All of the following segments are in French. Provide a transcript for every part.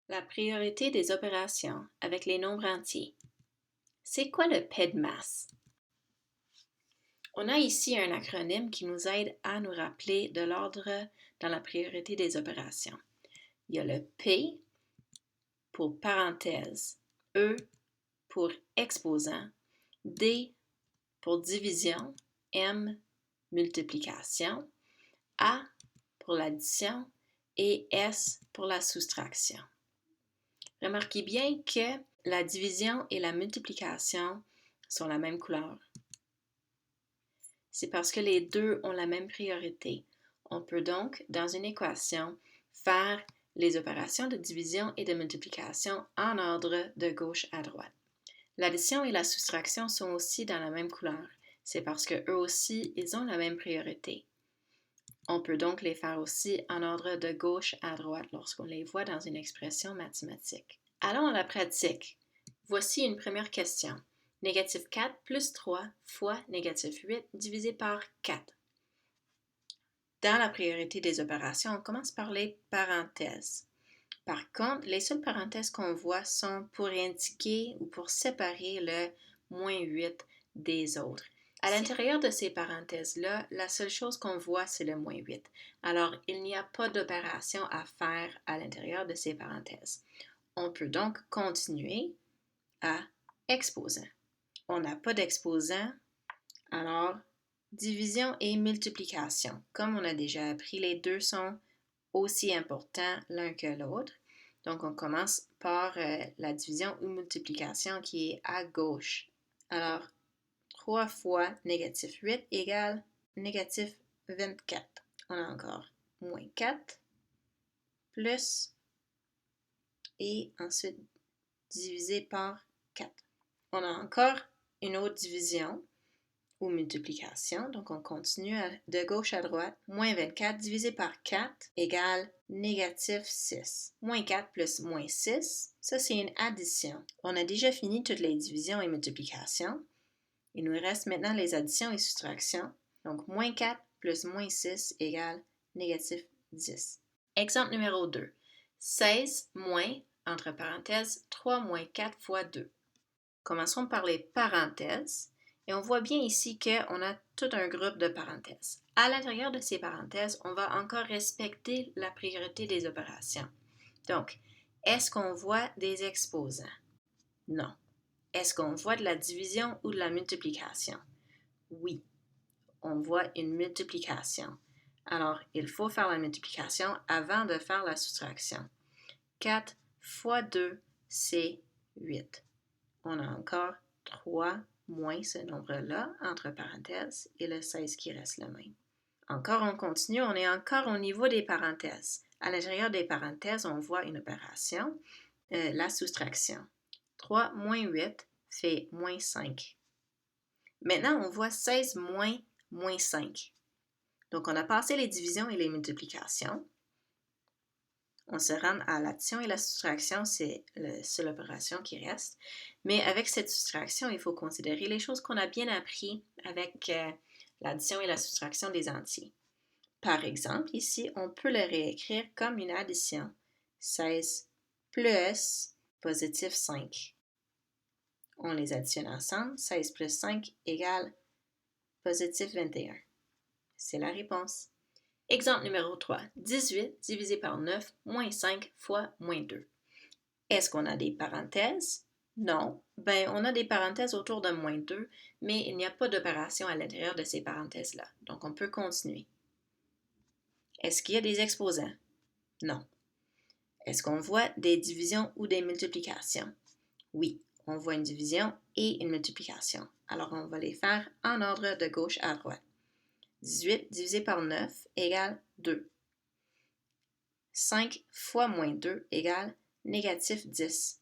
La priorité des opérations avec les nombres entiers. C'est quoi le PEDMAS? On a ici un acronyme qui nous aide à nous rappeler de l'ordre dans la priorité des opérations. Il y a le P pour parenthèse, E pour exposant, D pour division, M multiplication, A pour l'addition et S pour la soustraction. Remarquez bien que la division et la multiplication sont la même couleur. C'est parce que les deux ont la même priorité. On peut donc, dans une équation, faire les opérations de division et de multiplication en ordre de gauche à droite. L'addition et la soustraction sont aussi dans la même couleur. C'est parce que eux aussi, ils ont la même priorité. On peut donc les faire aussi en ordre de gauche à droite lorsqu'on les voit dans une expression mathématique. Allons à la pratique. Voici une première question. Négatif 4 plus 3 fois négatif 8 divisé par 4. Dans la priorité des opérations, on commence par les parenthèses. Par contre, les seules parenthèses qu'on voit sont pour indiquer ou pour séparer le moins 8 des autres. À l'intérieur de ces parenthèses-là, la seule chose qu'on voit, c'est le moins 8. Alors, il n'y a pas d'opération à faire à l'intérieur de ces parenthèses. On peut donc continuer à exposant. On n'a pas d'exposant, alors division et multiplication. Comme on a déjà appris, les deux sont aussi importants l'un que l'autre. Donc, on commence par la division ou multiplication qui est à gauche. Alors, 3 fois négatif 8 égale négatif 24. On a encore moins 4 plus et ensuite divisé par 4. On a encore une autre division ou multiplication, donc on continue de gauche à droite. Moins 24 divisé par 4 égale négatif 6. Moins 4 plus moins 6, ça c'est une addition. On a déjà fini toutes les divisions et multiplications. Il nous reste maintenant les additions et soustractions. Donc moins 4 plus moins 6 égale négatif 10. Exemple numéro 2. 16 moins, entre parenthèses, 3 moins 4 fois 2. Commençons par les parenthèses. Et on voit bien ici qu'on a tout un groupe de parenthèses. À l'intérieur de ces parenthèses, on va encore respecter la priorité des opérations. Donc, est-ce qu'on voit des exposants? Non. Est-ce qu'on voit de la division ou de la multiplication? Oui. On voit une multiplication. Alors, il faut faire la multiplication avant de faire la soustraction. 4 fois 2, c'est 8. On a encore 3 moins ce nombre-là, entre parenthèses, et le 16 qui reste le même. Encore, on continue, on est encore au niveau des parenthèses. À l'intérieur des parenthèses, on voit une opération, la soustraction. 3 moins 8 fait moins 5. Maintenant, on voit 16 moins moins 5. Donc, on a passé les divisions et les multiplications. On se rend à l'addition et la soustraction, c'est la seule opération qui reste. Mais avec cette soustraction, il faut considérer les choses qu'on a bien appris avec l'addition et la soustraction des entiers. Par exemple, ici, on peut le réécrire comme une addition. 16 plus positif 5. On les additionne ensemble. 16 plus 5 égale positif 21. C'est la réponse. Exemple numéro 3. 18 divisé par 9 moins 5 fois moins 2. Est-ce qu'on a des parenthèses? Non. On a des parenthèses autour de moins 2, mais il n'y a pas d'opération à l'intérieur de ces parenthèses-là. Donc, on peut continuer. Est-ce qu'il y a des exposants? Non. Est-ce qu'on voit des divisions ou des multiplications? Oui, on voit une division et une multiplication. Alors, on va les faire en ordre de gauche à droite. 18 divisé par 9 égale 2. 5 fois moins 2 égale négatif 10.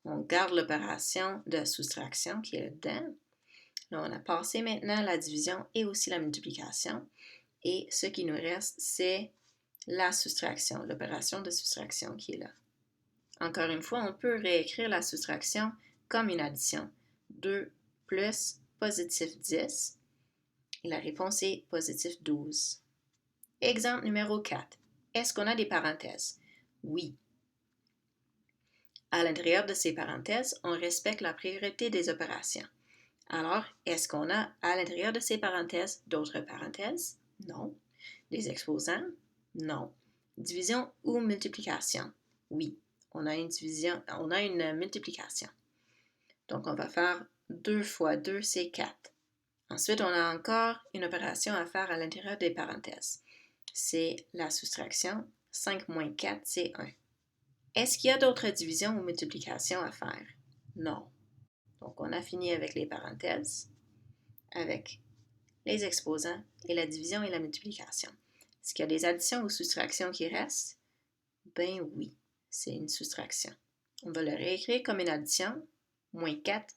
On garde l'opération de soustraction qui est là-dedans. Là, on a passé maintenant la division et aussi la multiplication. Et ce qui nous reste, c'est la soustraction, l'opération de soustraction qui est là. Encore une fois, on peut réécrire la soustraction comme une addition. 2 plus positif 10. Et la réponse est positif 12. Exemple numéro 4. Est-ce qu'on a des parenthèses? Oui. À l'intérieur de ces parenthèses, on respecte la priorité des opérations. Alors, est-ce qu'on a à l'intérieur de ces parenthèses d'autres parenthèses? Non. Des exposants? Non. Division ou multiplication? Oui. On a une multiplication. Donc, on va faire 2 fois 2, c'est 4. Ensuite, on a encore une opération à faire à l'intérieur des parenthèses. C'est la soustraction. 5 moins 4, c'est 1. Est-ce qu'il y a d'autres divisions ou multiplications à faire? Non. Donc, on a fini avec les parenthèses, avec les exposants et la division et la multiplication. Est-ce qu'il y a des additions ou soustractions qui restent? Ben oui, c'est une soustraction. On va le réécrire comme une addition, moins 4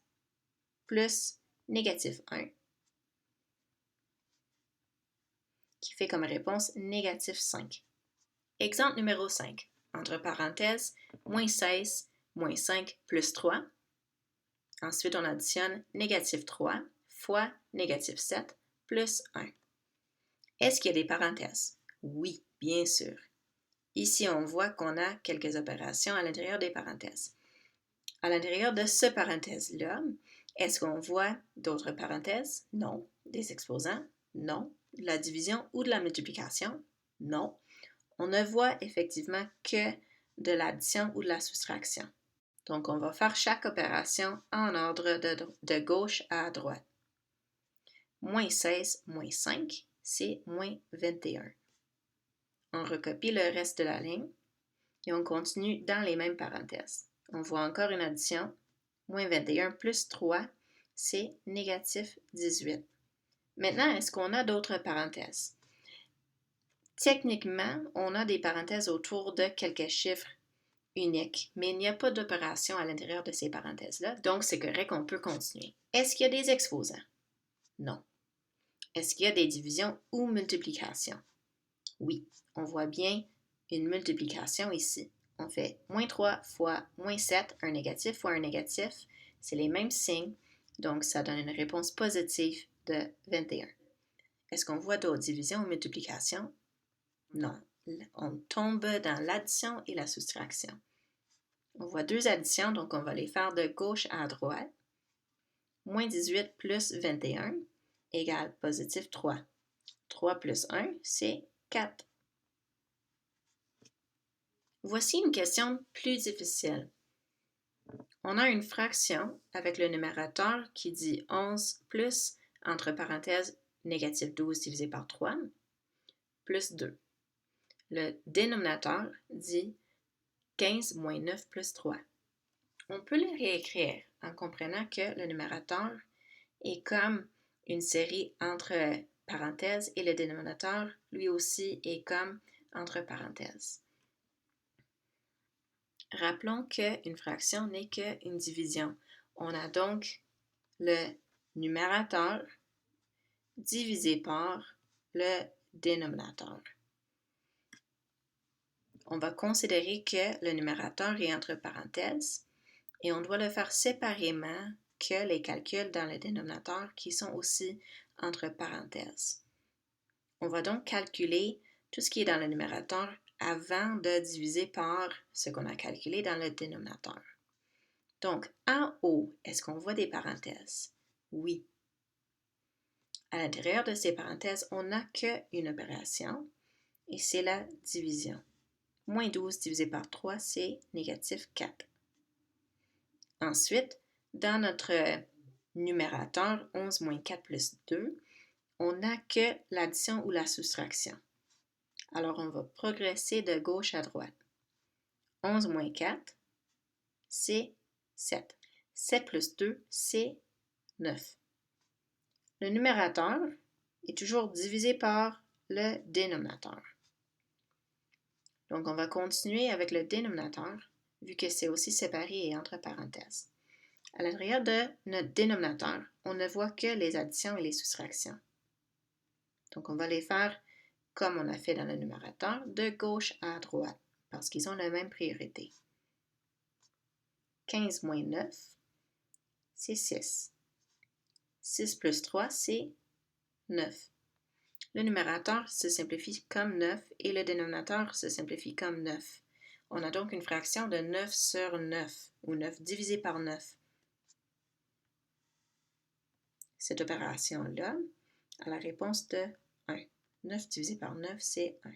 plus négatif 1, qui fait comme réponse négatif 5. Exemple numéro 5. Entre parenthèses, moins 16, moins 5 plus 3. Ensuite, on additionne négatif 3 fois négatif 7 plus 1. Est-ce qu'il y a des parenthèses? Oui, bien sûr. Ici, on voit qu'on a quelques opérations à l'intérieur des parenthèses. À l'intérieur de ce parenthèse-là, est-ce qu'on voit d'autres parenthèses? Non. Des exposants? Non. De la division ou de la multiplication? Non. On ne voit effectivement que de l'addition ou de la soustraction. Donc, on va faire chaque opération en ordre de gauche à droite. Moins 16, moins 5, c'est moins 21. On recopie le reste de la ligne et on continue dans les mêmes parenthèses. On voit encore une addition. Moins 21 plus 3, c'est négatif 18. Maintenant, est-ce qu'on a d'autres parenthèses? Techniquement, on a des parenthèses autour de quelques chiffres uniques, mais il n'y a pas d'opération à l'intérieur de ces parenthèses-là, donc c'est correct qu'on peut continuer. Est-ce qu'il y a des exposants? Non. Est-ce qu'il y a des divisions ou multiplications? Oui, on voit bien une multiplication ici. On fait moins 3 fois moins 7, un négatif fois un négatif. C'est les mêmes signes, donc ça donne une réponse positive de 21. Est-ce qu'on voit d'autres divisions ou multiplications? Non. On tombe dans l'addition et la soustraction. On voit deux additions, donc on va les faire de gauche à droite. Moins 18 plus 21 égale positif 3. 3 plus 1, c'est 4. Voici une question plus difficile. On a une fraction avec le numérateur qui dit 11 plus, entre parenthèses, négatif 12 divisé par 3, plus 2. Le dénominateur dit 15 moins 9 plus 3. On peut le réécrire en comprenant que le numérateur est comme une série entre parenthèses et le dénominateur, lui aussi, est comme entre parenthèses. Rappelons qu'une fraction n'est qu'une division. On a donc le numérateur divisé par le dénominateur. On va considérer que le numérateur est entre parenthèses et on doit le faire séparément que les calculs dans le dénominateur qui sont aussi entre parenthèses. On va donc calculer tout ce qui est dans le numérateur avant de diviser par ce qu'on a calculé dans le dénominateur. Donc, en haut, est-ce qu'on voit des parenthèses? Oui. À l'intérieur de ces parenthèses, on n'a qu'une opération et c'est la division. Moins 12 divisé par 3, c'est négatif 4. Ensuite, dans notre numérateur 11 moins 4 plus 2, on n'a que l'addition ou la soustraction. Alors, on va progresser de gauche à droite. 11 moins 4, c'est 7. 7 plus 2, c'est 9. Le numérateur est toujours divisé par le dénominateur. Donc, on va continuer avec le dénominateur, vu que c'est aussi séparé et entre parenthèses. À l'intérieur de notre dénominateur, on ne voit que les additions et les soustractions. Donc, on va les faire comme on a fait dans le numérateur, de gauche à droite, parce qu'ils ont la même priorité. 15 moins 9, c'est 6. 6 plus 3, c'est 9. Le numérateur se simplifie comme 9 et le dénominateur se simplifie comme 9. On a donc une fraction de 9 sur 9, ou 9 divisé par 9. Cette opération-là a la réponse de 1. 9 divisé par 9, c'est 1.